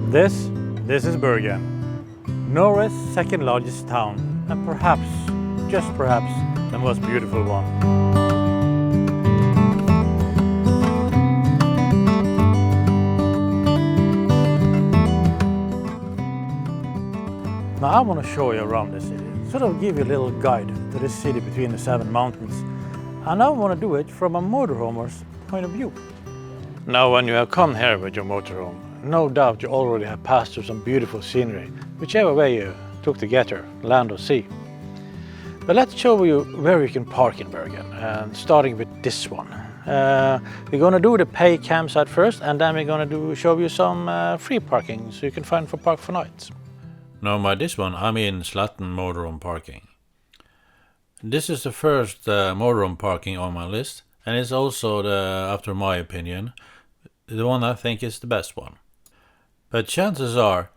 This is Bergen, Norway's second largest town, and perhaps, just perhaps, the most beautiful one. Now I want to show you around the city, sort of give you a little guide to the city between the 7 mountains. And I want to do it from a motorhomer's point of view. Now when you have come here with your motorhome, no doubt you already have passed through some beautiful scenery, whichever way you took to get here, land or sea. But let's show you where you can park in Bergen, and starting with this one. We're going to do the pay campsite first, and then we're going to show you some free parking so you can find for park for nights. Now by this one I mean Sletten motorhome parking. This is the first motorhome parking on my list, and it's also, after my opinion, the one I think is the best one. But chances are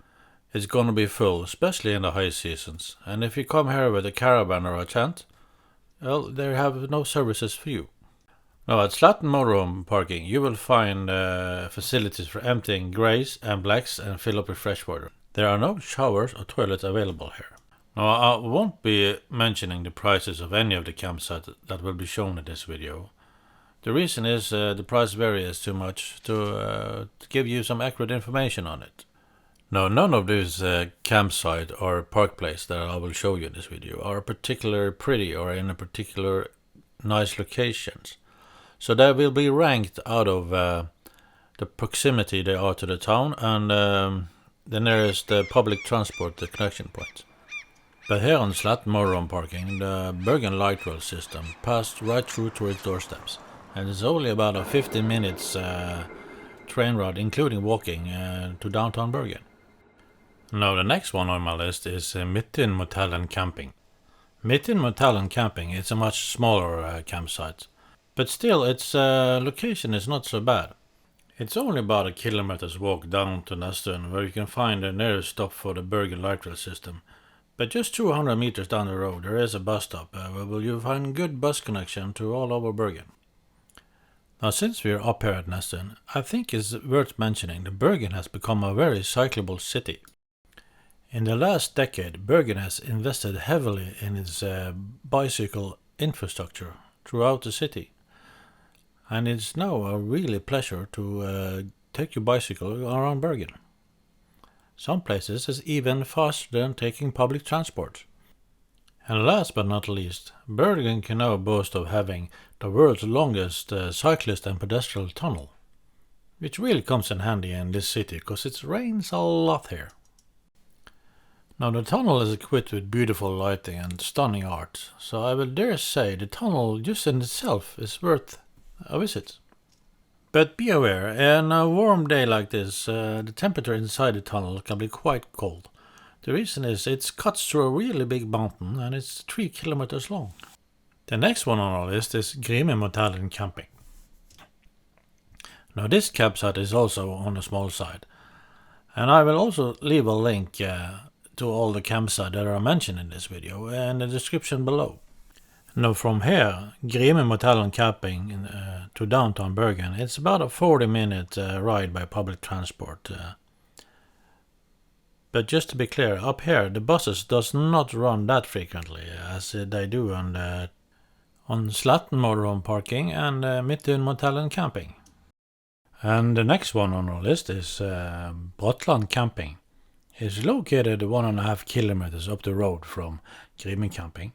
it's gonna be full, especially in the high seasons, and if you come here with a caravan or a tent, well, they have no services for you. Now at Sletten motorhome parking you will find facilities for emptying greys and blacks and fill up with fresh water. There are no showers or toilets available here. Now I won't be mentioning the prices of any of the campsites that will be shown in this video. The reason is the price varies too much to give you some accurate information on it. Now none of these campsite or park place that I will show you in this video are particularly pretty or in a particular nice locations. So they will be ranked out of the proximity they are to the town and the nearest public transport connection point. But here on Sletten motorhome parking, the Bergen light rail system passed right through to its doorsteps, and it's only about a 15 minutes train ride, including walking, to downtown Bergen. Now the next one on my list is Midttun Motel and Camping. Midttun Motel and Camping is a much smaller campsite, but still its location is not so bad. It's only about a kilometer's walk down to Midttun, where you can find the nearest stop for the Bergen light rail system. But just 200 meters down the road there is a bus stop where you'll find good bus connection to all over Bergen. Now since we're up here at Midttun, I think it's worth mentioning that Bergen has become a very cyclable city. In the last decade, Bergen has invested heavily in its bicycle infrastructure throughout the city. And it's now a really pleasure to take your bicycle around Bergen. Some places is even faster than taking public transport. And last but not least, Bergen can now boast of having the world's longest cyclist and pedestrian tunnel, which really comes in handy in this city because it rains a lot here. Now the tunnel is equipped with beautiful lighting and stunning art, so I will dare say the tunnel just in itself is worth a visit. But be aware, in a warm day like this, the temperature inside the tunnel can be quite cold. The reason is it cuts through a really big mountain and it's 3 kilometers long. The next one on our list is Grimen Motel and Camping. Now this campsite is also on the small side, and I will also leave a link to all the campsites that are mentioned in this video in the description below. Now from here, Grimen Motel and Camping to downtown Bergen, it's about a 40-minute ride by public transport. But just to be clear, up here the buses does not run that frequently as they do on Sletten motorhome parking and Midttun Motel and Camping. And the next one on our list is Bratland Camping. It's located 1.5 kilometers up the road from Grimen Camping.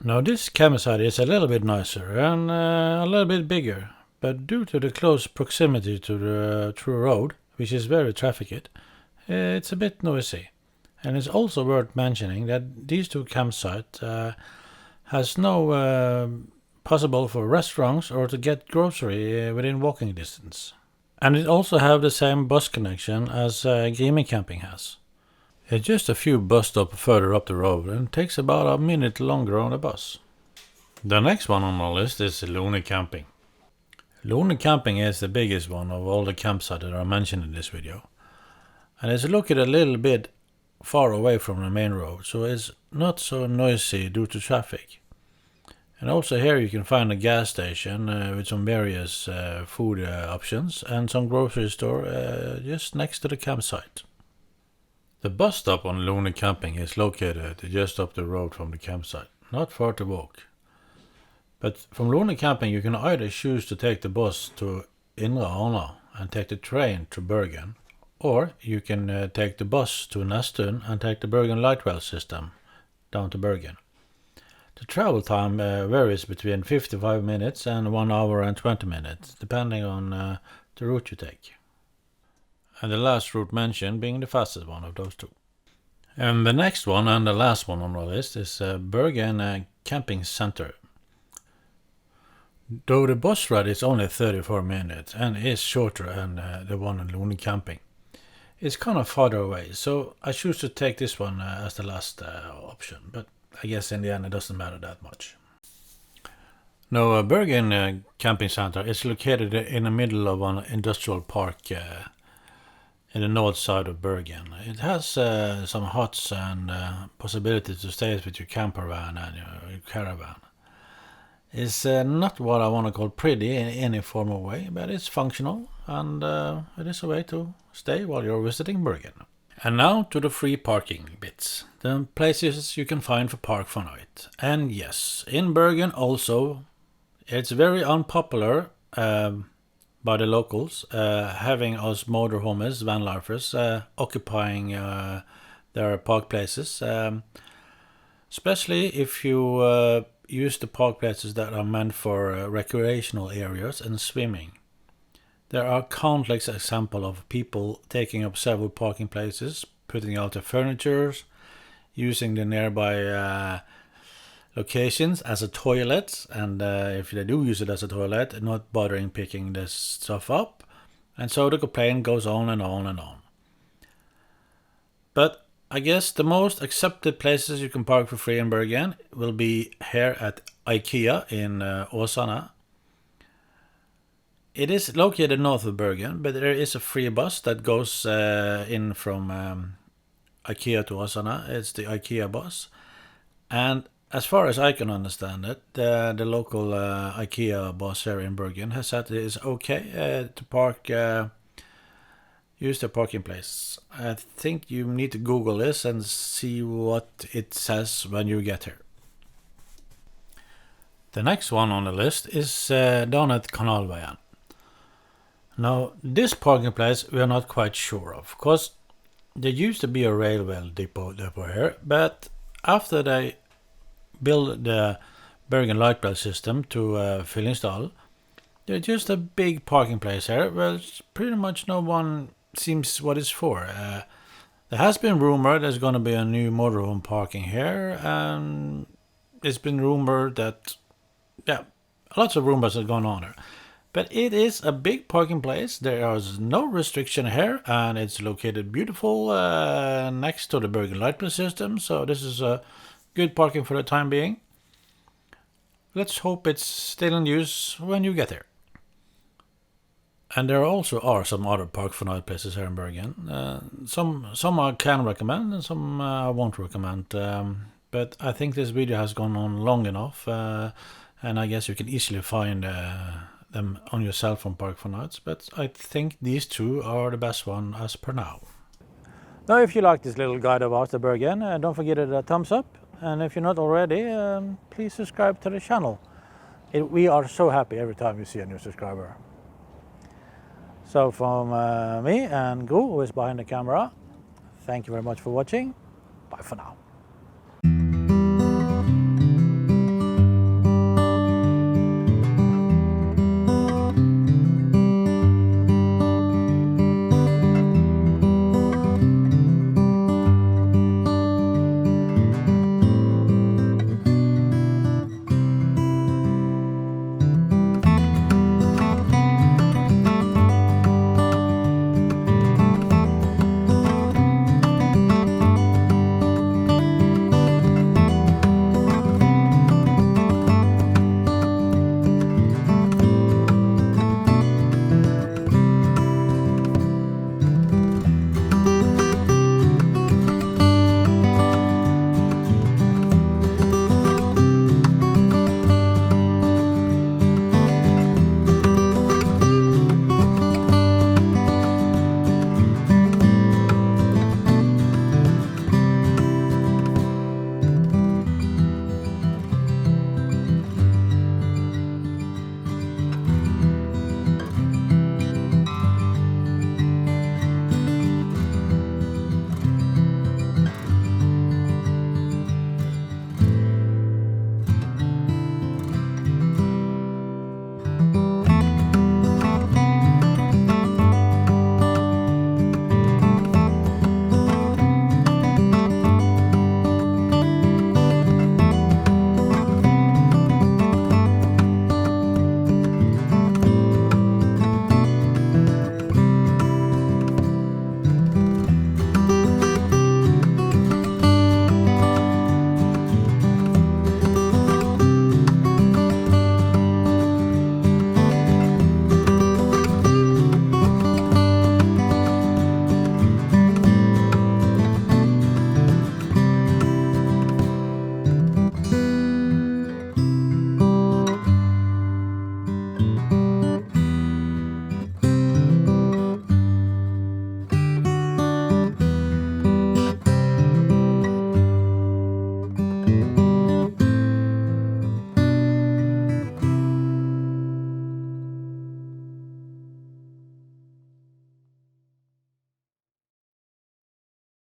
Now this campsite is a little bit nicer and a little bit bigger, but due to the close proximity to the road, which is very trafficked, it's a bit noisy. And it's also worth mentioning that these two campsites has no possible for restaurants or to get grocery within walking distance. And it also have the same bus connection as Grimen Camping has. It's just a few bus stops further up the road and takes about a minute longer on the bus. The next one on my list is Lone Camping. Lone Camping is the biggest one of all the campsites that are mentioned in this video. And it's located a little bit far away from the main road, so it's not so noisy due to traffic. And also here you can find a gas station with some various food options and some grocery store just next to the campsite. The bus stop on Lone Camping is located just up the road from the campsite, not far to walk. But from Lone Camping you can either choose to take the bus to Indre Åsane and take the train to Bergen, or you can take the bus to Midttun and take the Bergen light rail system down to Bergen. The travel time varies between 55 minutes and 1 hour and 20 minutes, depending on the route you take. And the last route mentioned being the fastest one of those two. And the next one and the last one on our list is Bergen Camping Center. Though the bus ride is only 34 minutes and is shorter than the one in Lone Camping, it's kind of farther away, so I choose to take this one as the last option, but I guess in the end it doesn't matter that much. Now, Bergen Camping Center is located in the middle of an industrial park in the north side of Bergen. It has some huts and possibilities to stay with your camper van and your caravan. It's not what I want to call pretty in any formal way, but it's functional and it is a way to stay while you're visiting Bergen. And now to the free parking bits, the places you can find for park for night. And yes, in Bergen also, it's very unpopular by the locals, having us motorhomes, van lifers, occupying their park places, especially if you use the park places that are meant for recreational areas and swimming. There are countless examples of people taking up several parking places, putting out their furniture, using the nearby locations as a toilet, and if they do use it as a toilet, not bothering picking this stuff up, and so the complaint goes on and on and on. But I guess the most accepted places you can park for free in Bergen will be here at Ikea in Åsane. It is located north of Bergen, but there is a free bus that goes in from Ikea to Åsane. It's the Ikea bus. And as far as I can understand it, the local Ikea bus here in Bergen has said it is okay to park, use the parking place. I think you need to Google this and see what it says when you get here. The next one on the list is down at Kanalveien. Now, this parking place we are not quite sure of, because there used to be a railway depot here, but after they built the Bergen light rail system to Fyllingsdal, there's just a big parking place here, where pretty much no one seems what it's for. There has been rumored there's going to be a new motorhome parking here, and it's been rumored that, lots of rumors have gone on here. But it is a big parking place. There is no restriction here, and it's located beautiful next to the Bergen light rail system. So this is a good parking for the time being. Let's hope it's still in use when you get there. And there also are some other park for night places here in Bergen. Some I can recommend and some I won't recommend. But I think this video has gone on long enough, and I guess you can easily find them on your cell phone park for nights, but I think these two are the best one as per now. Now, if you like this little guide about the Bergen, don't forget a thumbs up, and if you're not already, please subscribe to the channel. We are so happy every time we see a new subscriber. So from me and Gro, who is behind the camera, thank you very much for watching. Bye for now.